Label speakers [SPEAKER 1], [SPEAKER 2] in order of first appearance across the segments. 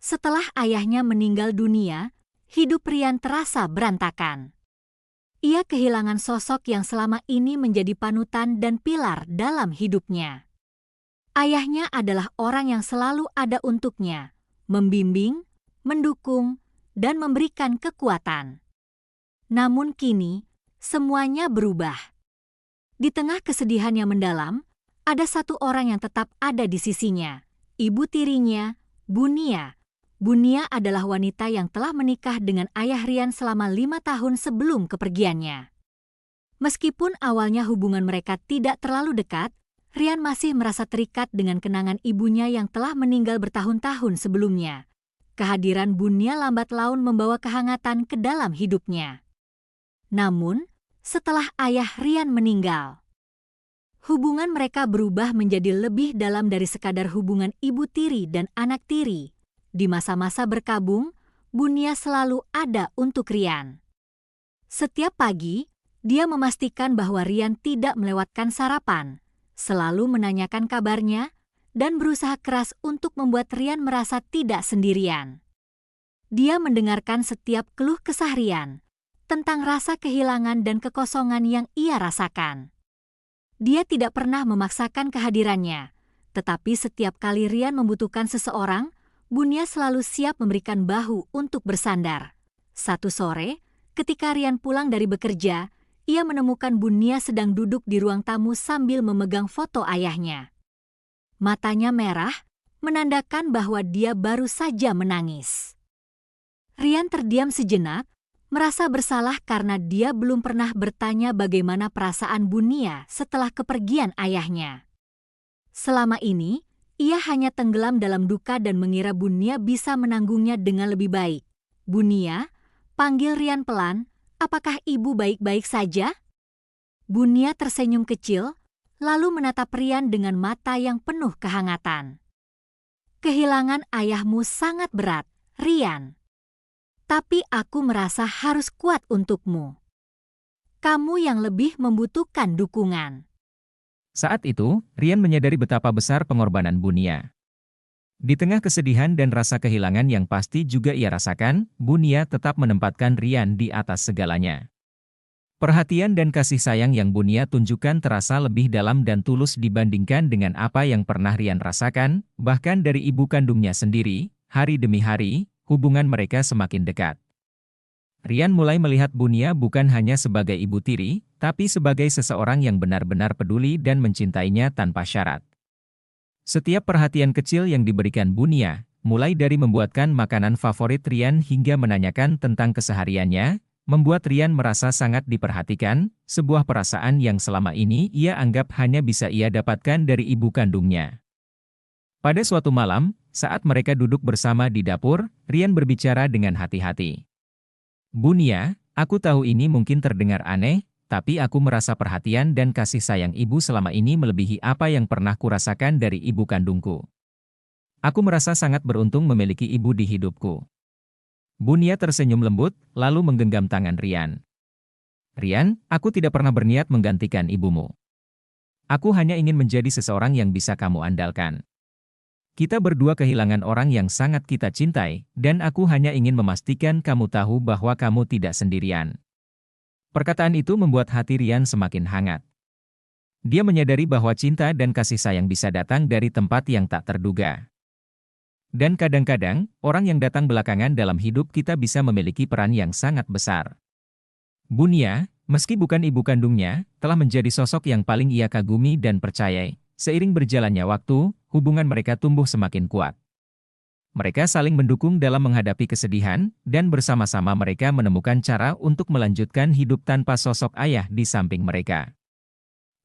[SPEAKER 1] Setelah ayahnya meninggal dunia, hidup Rian terasa berantakan. Ia kehilangan sosok yang selama ini menjadi panutan dan pilar dalam hidupnya. Ayahnya adalah orang yang selalu ada untuknya, membimbing, mendukung, dan memberikan kekuatan. Namun kini, semuanya berubah. Di tengah kesedihan yang mendalam, ada satu orang yang tetap ada di sisinya, ibu tirinya, Bunia. Bunia adalah wanita yang telah menikah dengan ayah Rian selama 5 tahun sebelum kepergiannya. Meskipun awalnya hubungan mereka tidak terlalu dekat, Rian masih merasa terikat dengan kenangan ibunya yang telah meninggal bertahun-tahun sebelumnya. Kehadiran Bunia lambat laun membawa kehangatan ke dalam hidupnya. Namun, setelah ayah Rian meninggal, hubungan mereka berubah menjadi lebih dalam dari sekadar hubungan ibu tiri dan anak tiri. Di masa-masa berkabung, Bunia selalu ada untuk Rian. Setiap pagi, dia memastikan bahwa Rian tidak melewatkan sarapan, selalu menanyakan kabarnya, dan berusaha keras untuk membuat Rian merasa tidak sendirian. Dia mendengarkan setiap keluh kesah Rian tentang rasa kehilangan dan kekosongan yang ia rasakan. Dia tidak pernah memaksakan kehadirannya, tetapi setiap kali Rian membutuhkan seseorang, Bunia selalu siap memberikan bahu untuk bersandar. Satu sore, ketika Rian pulang dari bekerja, ia menemukan Bunia sedang duduk di ruang tamu sambil memegang foto ayahnya. Matanya merah, menandakan bahwa dia baru saja menangis. Rian terdiam sejenak, merasa bersalah karena dia belum pernah bertanya bagaimana perasaan Bunia setelah kepergian ayahnya. Selama ini, ia hanya tenggelam dalam duka dan mengira Bunia bisa menanggungnya dengan lebih baik. "Bunia," panggil Rian pelan, "apakah ibu baik-baik saja?" Bunia tersenyum kecil, lalu menatap Rian dengan mata yang penuh kehangatan. "Kehilangan ayahmu sangat berat, Rian. Tapi aku merasa harus kuat untukmu. Kamu yang lebih membutuhkan dukungan."
[SPEAKER 2] Saat itu, Rian menyadari betapa besar pengorbanan Bunia. Di tengah kesedihan dan rasa kehilangan yang pasti juga ia rasakan, Bunia tetap menempatkan Rian di atas segalanya. Perhatian dan kasih sayang yang Bunia tunjukkan terasa lebih dalam dan tulus dibandingkan dengan apa yang pernah Rian rasakan, bahkan dari ibu kandungnya sendiri. Hari demi hari, hubungan mereka semakin dekat. Rian mulai melihat Bunia bukan hanya sebagai ibu tiri, tapi sebagai seseorang yang benar-benar peduli dan mencintainya tanpa syarat. Setiap perhatian kecil yang diberikan Bunia, mulai dari membuatkan makanan favorit Rian hingga menanyakan tentang kesehariannya, membuat Rian merasa sangat diperhatikan, sebuah perasaan yang selama ini ia anggap hanya bisa ia dapatkan dari ibu kandungnya. Pada suatu malam, saat mereka duduk bersama di dapur, Rian berbicara dengan hati-hati. "Bunia, aku tahu ini mungkin terdengar aneh, tapi aku merasa perhatian dan kasih sayang ibu selama ini melebihi apa yang pernah kurasakan dari ibu kandungku. Aku merasa sangat beruntung memiliki ibu di hidupku." Bunia tersenyum lembut, lalu menggenggam tangan Rian. "Rian, aku tidak pernah berniat menggantikan ibumu. Aku hanya ingin menjadi seseorang yang bisa kamu andalkan. Kita berdua kehilangan orang yang sangat kita cintai, dan aku hanya ingin memastikan kamu tahu bahwa kamu tidak sendirian." Perkataan itu membuat hati Rian semakin hangat. Dia menyadari bahwa cinta dan kasih sayang bisa datang dari tempat yang tak terduga. Dan kadang-kadang, orang yang datang belakangan dalam hidup kita bisa memiliki peran yang sangat besar. Bunia, meski bukan ibu kandungnya, telah menjadi sosok yang paling ia kagumi dan percayai. Seiring berjalannya waktu, hubungan mereka tumbuh semakin kuat. Mereka saling mendukung dalam menghadapi kesedihan, dan bersama-sama mereka menemukan cara untuk melanjutkan hidup tanpa sosok ayah di samping mereka.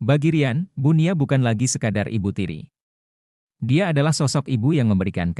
[SPEAKER 2] Bagi Rian, Bunia bukan lagi sekadar ibu tiri. Dia adalah sosok ibu yang memberikan